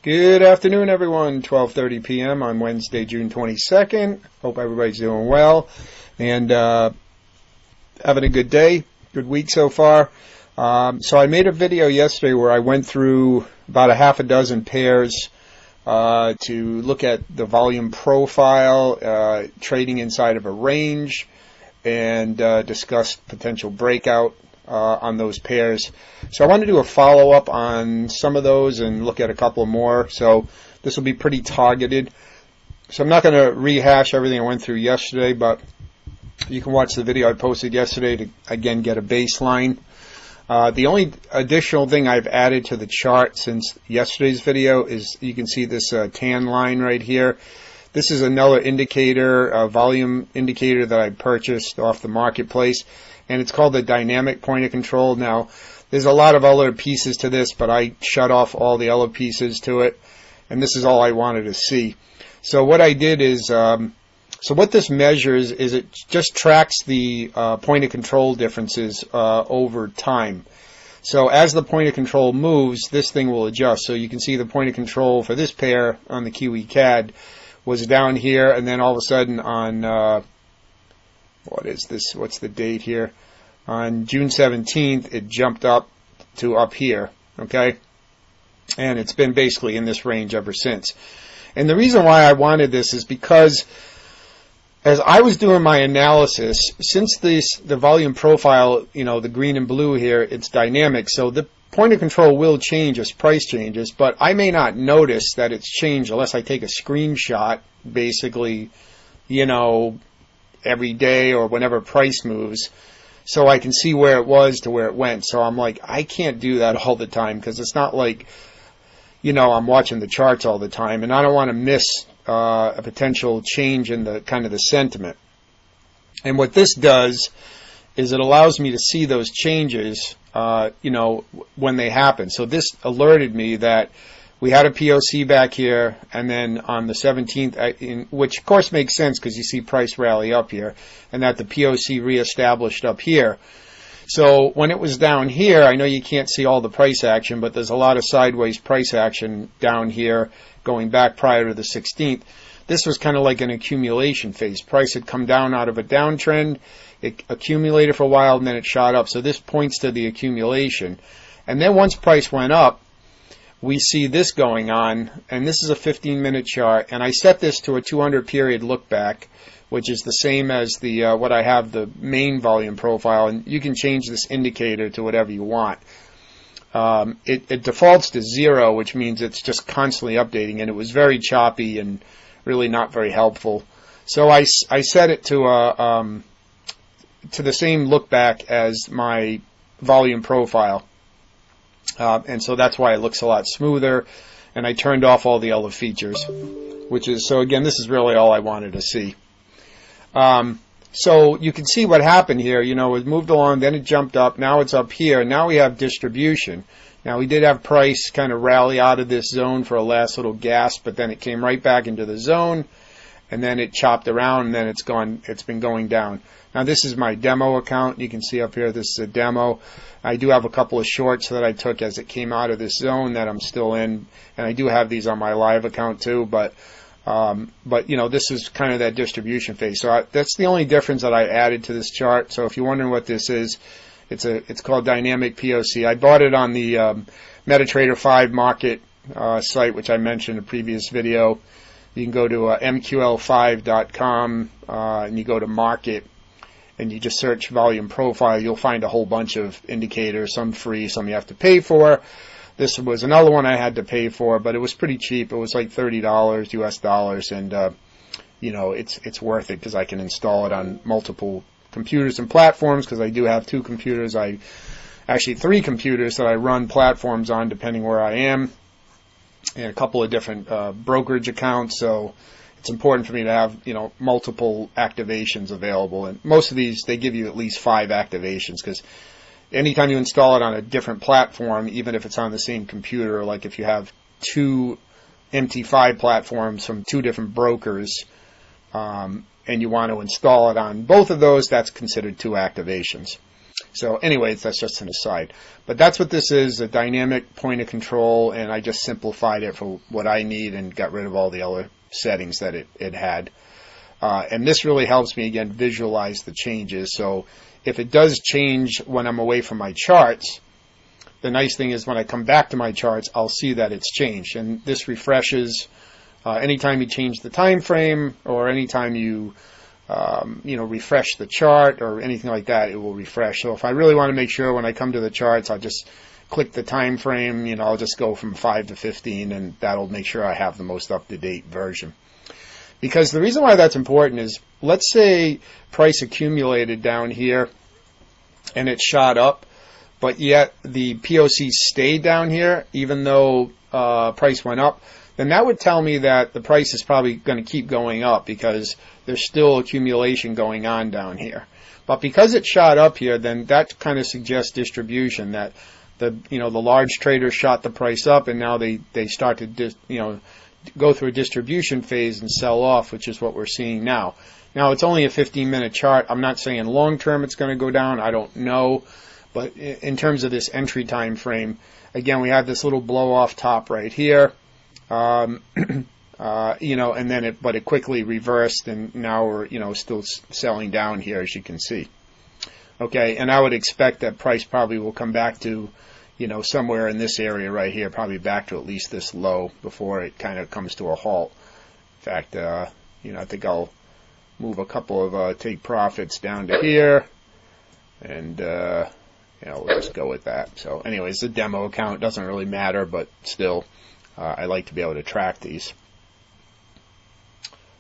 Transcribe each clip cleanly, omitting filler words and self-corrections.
Good afternoon, everyone. 12:30 p.m. on Wednesday, June 22nd. Hope everybody's doing well and having a good day, good week so far. So I made a video yesterday where I went through about a half a dozen pairs to look at the volume profile, trading inside of a range, and discussed potential breakout on those pairs. So I want to do a follow-up on some of those and look at a couple more. So this will be pretty targeted. So I'm not going to rehash everything I went through yesterday, but you can watch the video I posted yesterday to, again, get a baseline. The only additional thing I've added to the chart since yesterday's video is you can see this tan line right here. This is another indicator, a volume indicator that I purchased off the marketplace, and it's called the Dynamic Point of Control. Now, there's a lot of other pieces to this, but I shut off all the other pieces to it, and this is all I wanted to see. So what I did is, so what this measures is it just tracks the point of control differences over time. So as the point of control moves, this thing will adjust. So you can see the point of control for this pair on the Kiwi CAD was down here, and then all of a sudden on what is this? What's the date here? On June 17th, it jumped up to up here, okay? And it's been basically in this range ever since. And the reason why I wanted this is because as I was doing my analysis, since the volume profile, you know, the green and blue here, it's dynamic, so the point of control will change as price changes, but I may not notice that it's changed unless I take a screenshot, basically, you know, every day or whenever price moves, so I can see where it was to where it went. So I'm like, I can't do that all the time because it's not like, you know, I'm watching the charts all the time, and I don't want to miss a potential change in the kind of the sentiment. And what this does is it allows me to see those changes, you know, when they happen. So this alerted me that we had a POC back here, and then on the 17th, which of course makes sense because you see price rally up here, and that the POC reestablished up here. So when it was down here, I know you can't see all the price action, but there's a lot of sideways price action down here going back prior to the 16th. This was kind of like an accumulation phase. Price had come down out of a downtrend, it accumulated for a while, and then it shot up. So this points to the accumulation. And then once price went up, we see this going on, and this is a 15-minute chart, and I set this to a 200 period look back, which is the same as the what I have the main volume profile, and you can change this indicator to whatever you want. It defaults to 0, which means it's just constantly updating, and it was very choppy and really not very helpful. So I set it to the same look back as my volume profile. And so that's why it looks a lot smoother, and I turned off all the other features, which is, so again, this is really all I wanted to see. So you can see what happened here. You know, it moved along, then it jumped up, now it's up here, and now we have distribution. Now we did have price kind of rally out of this zone for a last little gasp, but then it came right back into the zone, and then it chopped around, and then it's been going down. Now this is my demo account. You can see up here, this is a demo. I do have a couple of shorts that I took as it came out of this zone that I'm still in, and I do have these on my live account too, but you know, this is kind of that distribution phase. So that's the only difference that I added to this chart. So if you're wondering what this is, it's called Dynamic POC. I bought it on the MetaTrader 5 market site, which I mentioned in a previous video. You can go to mql5.com and you go to market, and you just search volume profile. You'll find a whole bunch of indicators, some free, some you have to pay for. This was another one I had to pay for, but it was pretty cheap. It was like $30 US dollars, and you know, it's worth it because I can install it on multiple computers and platforms, because I do have 2 computers. Actually 3 computers that I run platforms on depending where I am, and a couple of different brokerage accounts. So it's important for me to have, you know, multiple activations available, and most of these, they give you at least 5 activations, because anytime you install it on a different platform, even if it's on the same computer, like if you have 2 MT5 platforms from 2 different brokers, and you want to install it on both of those, that's considered 2 activations. So anyways, that's just an aside. But that's what this is, a dynamic point of control, and I just simplified it for what I need and got rid of all the other settings that it had. And this really helps me, again, visualize the changes. So if it does change when I'm away from my charts, the nice thing is when I come back to my charts, I'll see that it's changed. And this refreshes anytime you change the time frame or anytime you refresh the chart or anything like that, it will refresh. So if I really want to make sure when I come to the charts, I'll just click the time frame, I'll just go from 5 to 15, and that'll make sure I have the most up-to-date version. Because the reason why that's important is, let's say price accumulated down here and it shot up, but yet the POC stayed down here even though price went up, then that would tell me that the price is probably going to keep going up because there's still accumulation going on down here. But because it shot up here, then that kind of suggests distribution, that the large traders shot the price up, and now they start to go through a distribution phase and sell off, which is what we're seeing now. Now, it's only a 15-minute chart. I'm not saying long term it's going to go down. I don't know. But in terms of this entry time frame, again, we had this little blow off top right here. And then it quickly reversed, and now we're, still selling down here, as you can see. Okay, and I would expect that price probably will come back to, somewhere in this area right here, probably back to at least this low before it kind of comes to a halt. In fact, I think I'll move a couple of take profits down to here, and we'll just go with that. So anyways, the demo account doesn't really matter, but still, I like to be able to track these.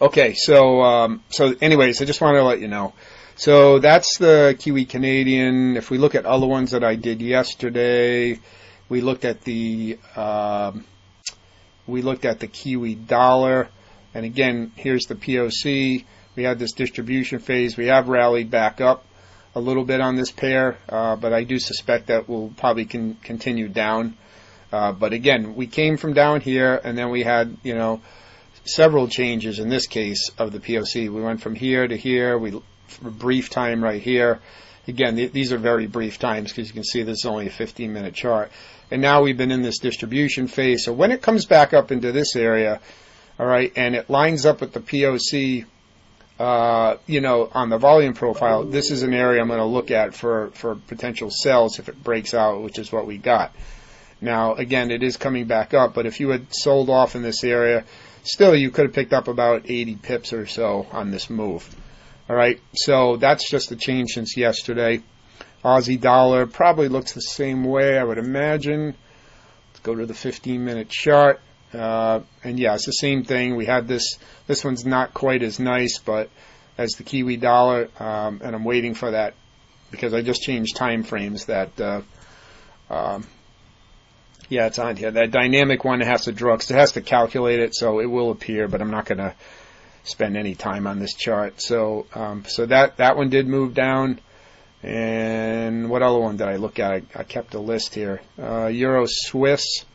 Okay, so anyways, I just wanted to let you know. So that's the Kiwi Canadian. If we look at other ones that I did yesterday, we looked at the Kiwi Dollar, and again, here's the POC. We had this distribution phase. We have rallied back up a little bit on this pair, but I do suspect that we'll probably continue down. But again, we came from down here, and then we had, several changes in this case of the POC. We went from here to here. For a brief time right here. Again, these are very brief times because you can see this is only a 15-minute chart. And now we've been in this distribution phase. So when it comes back up into this area, all right, and it lines up with the POC, on the volume profile, this is an area I'm going to look at for potential sells if it breaks out, which is what we got. Now, again, it is coming back up, but if you had sold off in this area, still you could have picked up about 80 pips or so on this move. All right, so that's just a change since yesterday. Aussie dollar probably looks the same way, I would imagine. Let's go to the 15-minute chart. And yeah, it's the same thing. We had this one's not quite as nice, but as the Kiwi Dollar, and I'm waiting for that because I just changed time frames. That it's on here. That dynamic one has to draw, because it has to calculate it, so it will appear, but I'm not going to spend any time on this chart. So that one did move down. And what other one did I look at? I kept a list here. Euro Swiss.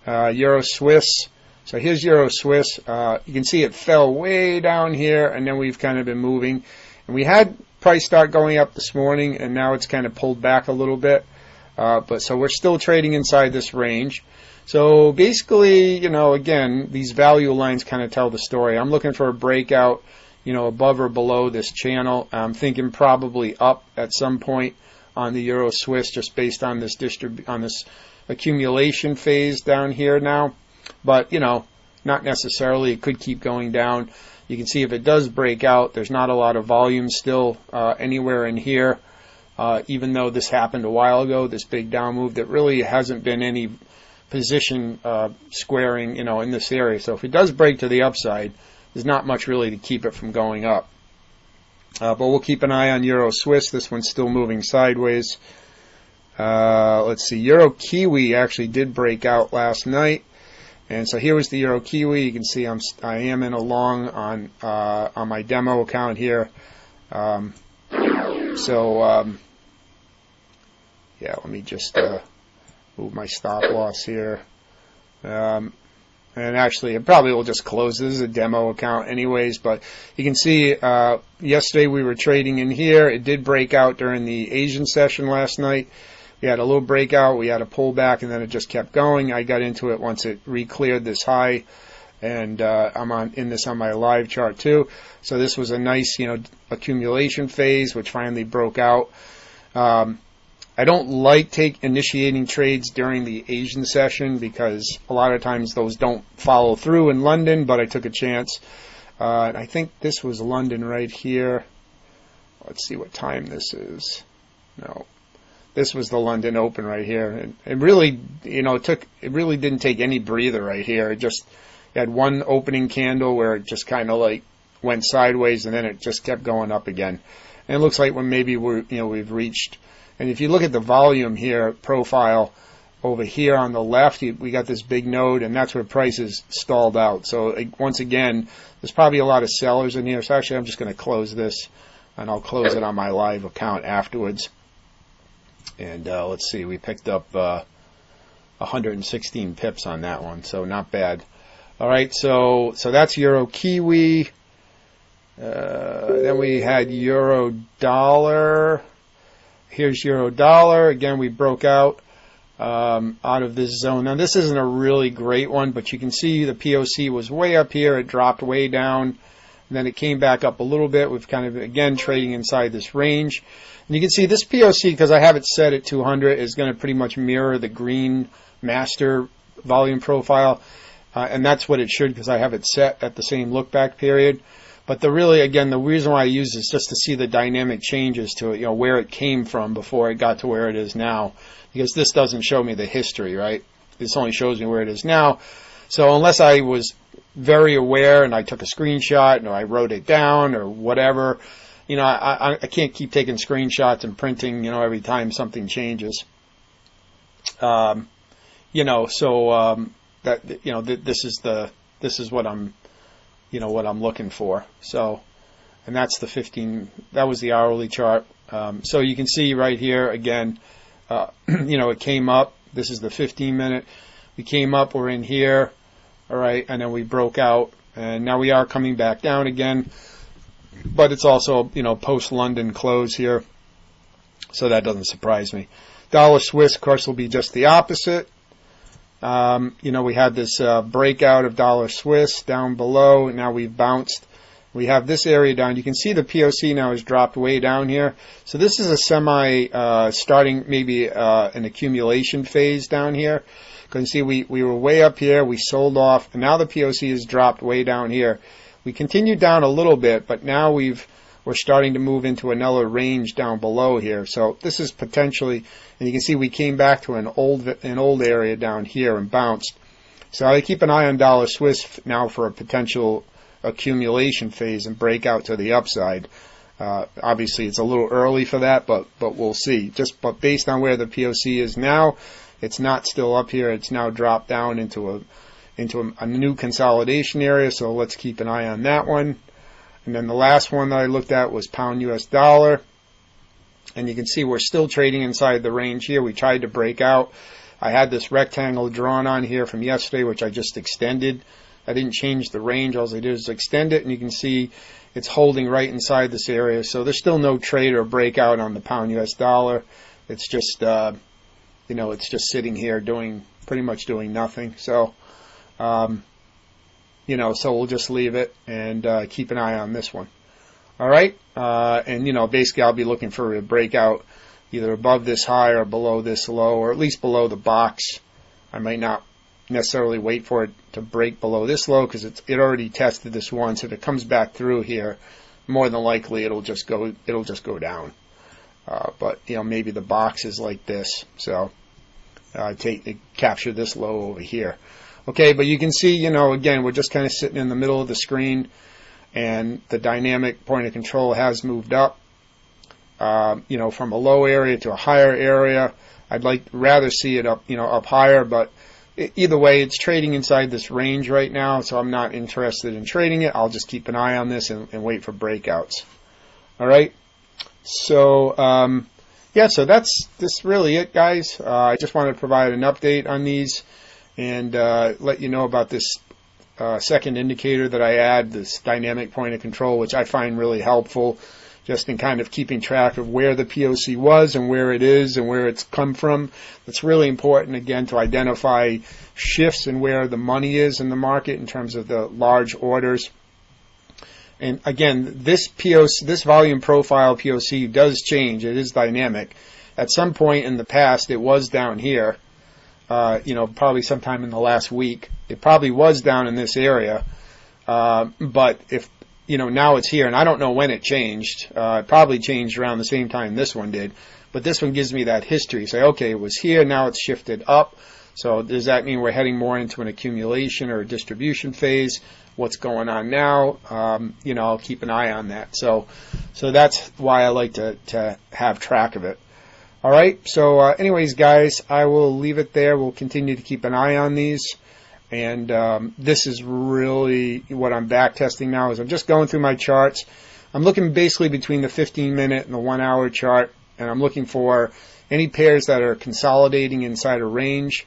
So here's Euro Swiss. You can see it fell way down here, and then we've kind of been moving. And we had price start going up this morning, and now it's kind of pulled back a little bit. But so we're still trading inside this range. So basically, again, these value lines kind of tell the story. I'm looking for a breakout, above or below this channel. I'm thinking probably up at some point on the Euro Swiss, just based on this accumulation phase down here now. But, not necessarily. It could keep going down. You can see if it does break out, there's not a lot of volume still anywhere in here. Even though this happened a while ago, this big down move, there really hasn't been any position squaring, in this area. So if it does break to the upside, there's not much really to keep it from going up. But we'll keep an eye on Euro Swiss. This one's still moving sideways. Let's see. Euro Kiwi actually did break out last night. And so here was the Euro Kiwi. You can see I am in a long on my demo account here. Let me just move my stop loss here. And actually, it probably will just close. This is a demo account anyways, but you can see yesterday we were trading in here. It did break out during the Asian session last night. We had a little breakout, we had a pullback, and then it just kept going. I got into it once it re-cleared this high, and I'm in this on my live chart too. So this was a nice, accumulation phase, which finally broke out. I don't like initiating trades during the Asian session because a lot of times those don't follow through in London, but I took a chance. I think this was London right here. Let's see what time this is. No. This was the London Open right here. And it really, it really didn't take any breather right here. It had one opening candle where it just kind of like went sideways and then it just kept going up again. And it looks like when maybe we've reached. And if you look at the volume here, profile over here on the left, we got this big node, and that's where prices stalled out. So once again, there's probably a lot of sellers in here. So actually, I'm just going to close this, and I'll close it on my live account afterwards. And let's see, we picked up 116 pips on that one, so not bad. All right, so that's Euro Kiwi. Then we had Euro Dollar. Here's Euro Dollar. Again, we broke out of this zone. Now, this isn't a really great one, but you can see the POC was way up here. It dropped way down. And then it came back up a little bit. We've kind of, again, trading inside this range. And you can see this POC, because I have it set at 200, is going to pretty much mirror the green master volume profile. And that's what it should, because I have it set at the same look back period. But the reason why I use this is just to see the dynamic changes to it, where it came from before it got to where it is now. Because this doesn't show me the history, right? This only shows me where it is now. So unless I was very aware and I took a screenshot or I wrote it down or whatever, I can't keep taking screenshots and printing, every time something changes. This is what I'm looking for. So, and that's the 15, that was the hourly chart. So you can see right here again, it came up. This is the 15 minute. We came up, we're in here. All right. And then we broke out, and now we are coming back down again, but it's also, post London close here. So that doesn't surprise me. Dollar Swiss, of course, will be just the opposite. We had this breakout of dollar Swiss down below. Now we've bounced. We have this area down. You can see the POC now has dropped way down here. So this is a starting maybe an accumulation phase down here. You can see we were way up here. We sold off, and now the POC has dropped way down here. We continued down a little bit, but now we're starting to move into another range down below here. So this is potentially, and you can see we came back to an old area down here and bounced. So I keep an eye on dollar Swiss now for a potential accumulation phase and breakout to the upside. Obviously, it's a little early for that, but we'll see. But based on where the POC is now, it's not still up here. It's now dropped down into a new consolidation area. So let's keep an eye on that one. And then the last one that I looked at was pound US dollar. And you can see we're still trading inside the range here. We tried to break out. I had this rectangle drawn on here from yesterday, which I just extended. I didn't change the range. All I did is extend it, and you can see it's holding right inside this area. So there's still no trade or breakout on the pound US dollar. It's just, it's just sitting here pretty much doing nothing. So, so we'll just leave it and keep an eye on this one. All right. And, basically I'll be looking for a breakout either above this high or below this low, or at least below the box. I might not necessarily wait for it to break below this low because it already tested this once. If it comes back through here, more than likely it'll just go down. But maybe the box is like this. So capture this low over here. Okay, but you can see, again, we're just kind of sitting in the middle of the screen, and the dynamic point of control has moved up, from a low area to a higher area. I'd rather see it up higher, but either way, it's trading inside this range right now, so I'm not interested in trading it. I'll just keep an eye on this and wait for breakouts. All right. So, so that's really it, guys. I just wanted to provide an update on these and let you know about this second indicator that I add, this dynamic point of control, which I find really helpful just in kind of keeping track of where the POC was and where it is and where it's come from. It's really important, again, to identify shifts in where the money is in the market in terms of the large orders. And again, this POC, this volume profile POC does change. It is dynamic. At some point in the past, it was down here, probably sometime in the last week. It probably was down in this area, but if now it's here, and I don't know when it changed. It probably changed around the same time this one did. But this one gives me that history. Say, okay, it was here, now it's shifted up. So does that mean we're heading more into an accumulation or a distribution phase? What's going on now? I'll keep an eye on that. So that's why I like to have track of it. All right. So anyways, guys, I will leave it there. We'll continue to keep an eye on these. And this is really what I'm back testing now is I'm just going through my charts. I'm looking basically between the 15-minute and the 1 hour chart, and I'm looking for any pairs that are consolidating inside a range,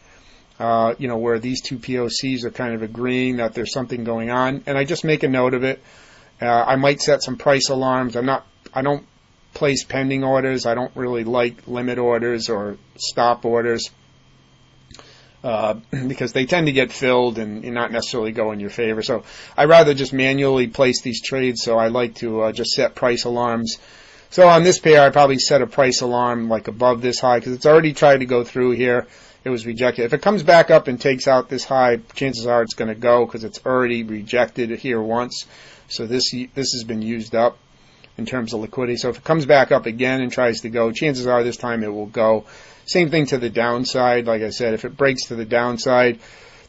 where these two POCs are kind of agreeing that there's something going on. And I just make a note of it. I might set some price alarms. I don't place pending orders. I don't really like limit orders or stop orders. Because they tend to get filled and not necessarily go in your favor. So I rather just manually place these trades. So I like to just set price alarms. So on this pair, I probably set a price alarm like above this high because it's already tried to go through here. It was rejected. If it comes back up and takes out this high, chances are it's going to go because it's already rejected here once. So this has been used up in terms of liquidity. So if it comes back up again and tries to go, chances are this time it will go. Same thing to the downside. Like I said, if it breaks to the downside,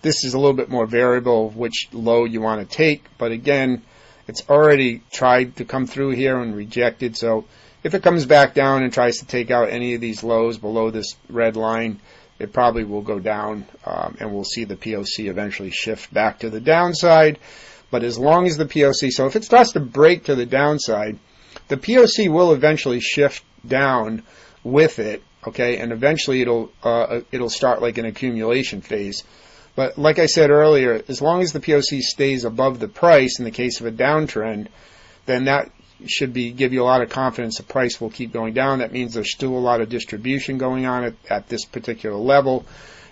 this is a little bit more variable of which low you want to take. But again, it's already tried to come through here and rejected. So if it comes back down and tries to take out any of these lows below this red line, it probably will go down, and we'll see the POC eventually shift back to the downside. But as long as the POC, so if it starts to break to the downside, the POC will eventually shift down with it. Okay, and eventually it'll start like an accumulation phase. But like I said earlier, as long as the POC stays above the price in the case of a downtrend, then that should give you a lot of confidence the price will keep going down. That means there's still a lot of distribution going on at this particular level,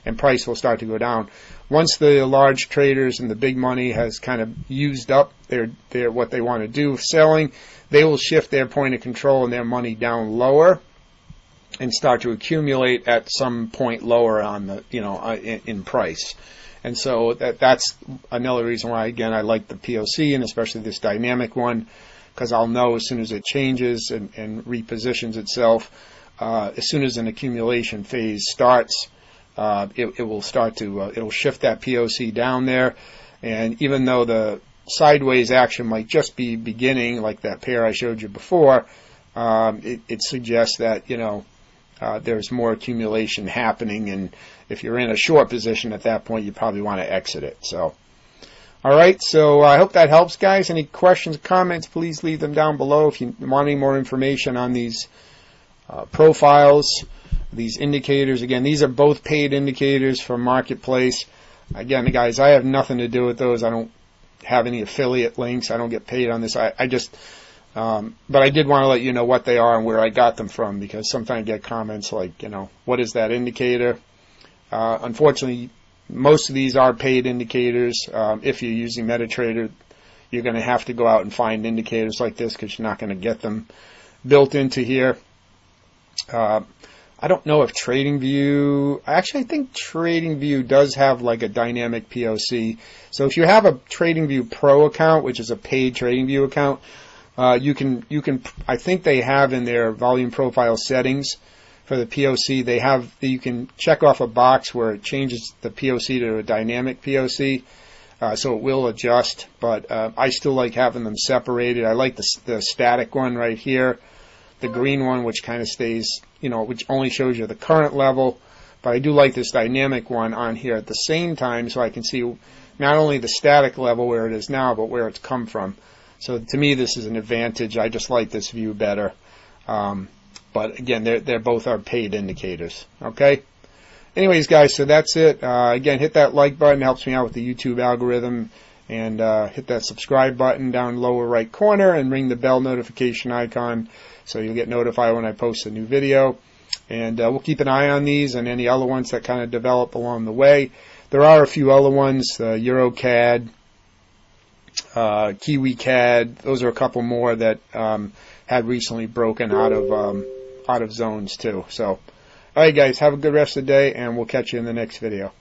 and price will start to go down. Once the large traders and the big money has kind of used up their what they want to do selling, they will shift their point of control and their money down lower and start to accumulate at some point lower on the in price. And so that's another reason why, again, I like the POC and especially this dynamic one, because I'll know as soon as it changes and repositions itself, as soon as an accumulation phase starts, it will start to it'll shift that POC down there. And even though the sideways action might just be beginning, like that pair I showed you before, it suggests that there's more accumulation happening, and if you're in a short position at that point, you probably want to exit it. So, all right, so I hope that helps, guys. Any questions, comments, please leave them down below. If you want any more information on these profiles, these indicators, again, these are both paid indicators from Marketplace. Again, guys, I have nothing to do with those. I don't have any affiliate links. I don't get paid on this. But I did want to let you know what they are and where I got them from, because sometimes I get comments like, what is that indicator? Unfortunately, most of these are paid indicators. If you're using MetaTrader, you're going to have to go out and find indicators like this because you're not going to get them built into here. I don't know if TradingView, actually I think TradingView does have like a dynamic POC. So if you have a TradingView Pro account, which is a paid TradingView account, you can, I think they have in their volume profile settings for the POC, you can check off a box where it changes the POC to a dynamic POC, so it will adjust, but I still like having them separated. I like the static one right here, the green one, which kind of stays, which only shows you the current level, but I do like this dynamic one on here at the same time, so I can see not only the static level where it is now, but where it's come from. So to me, this is an advantage. I just like this view better. But again, they're both are paid indicators. Okay. Anyways, guys, so that's it. Again, hit that like button. It helps me out with the YouTube algorithm. And hit that subscribe button down lower right corner and ring the bell notification icon so you'll get notified when I post a new video. And we'll keep an eye on these and any other ones that kind of develop along the way. There are a few other ones, EuroCAD, Kiwi CAD. Those are a couple more that had recently broken out of zones too. So, all right, guys, have a good rest of the day, and we'll catch you in the next video.